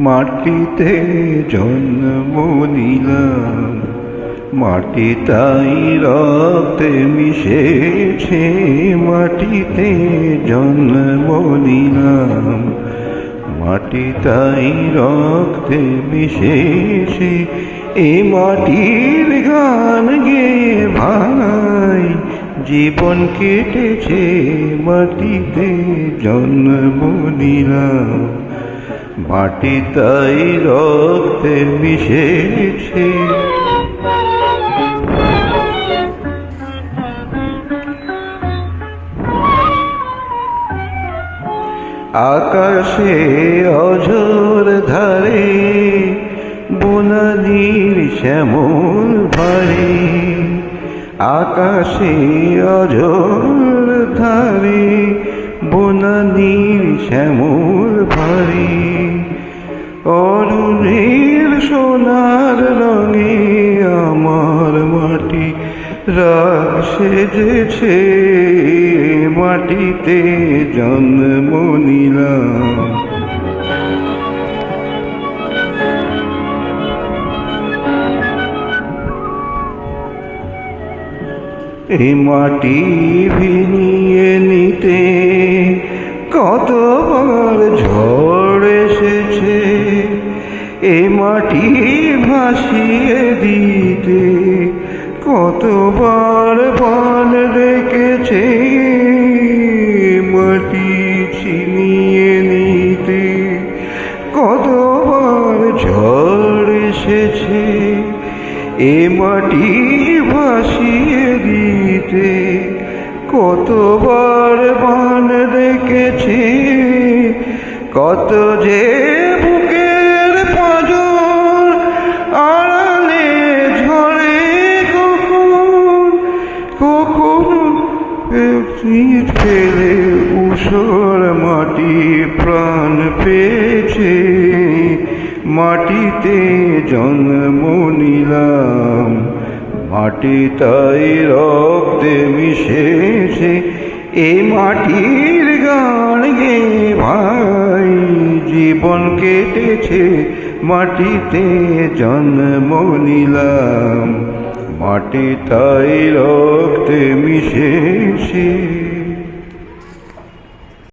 মাটিতে জন্ম নিলাম, মাটি তাই রক্তে মিশেছে। মাটিতে জন্ম নিলাম, মাটি তাই রক্তে মিশেছে। এ মাটির গান গেয়ে ভাই জীবন কেটেছে। মাটিতে জন্ম নিলাম, মাটি তাই রক্তে মিশেছে। আকাশে অঝোর ধারে বনানীর শ্যামল ভারে। আকাশে অঝোর ধারে বনানীর শ্যামল ভারে। অরুণের সোনার রঙে আমার মাটি রাগ সেজেছে। মাটিতে জন্ম নিলাম, এই মাটি ভিনিয়ে নিতে কতবার ঝড় এসেছে। এই মাটি ভাসিয়ে দিতে কতবার বান ডেকেছে। মাটি ছিনিয়ে নিতে কতবার ঝড় এসেছে। এ মাটি ভাসিয়ে দিতে কতবার বান ডেকেছে। কত যে বুকের পাঁজর আড়ালে ঝরে কখন কখন ফেলে উষর মাটি প্রাণ পেয়েছে। মাটিতে জন্ম নিলাম, মাটি তাই রক্তে মিশেছে। এই মাটির গান গেয়ে ভাই জীবন কেটেছে। মাটিতে জন্ম নিলাম, মাটি তাই রক্তে মিশেছে।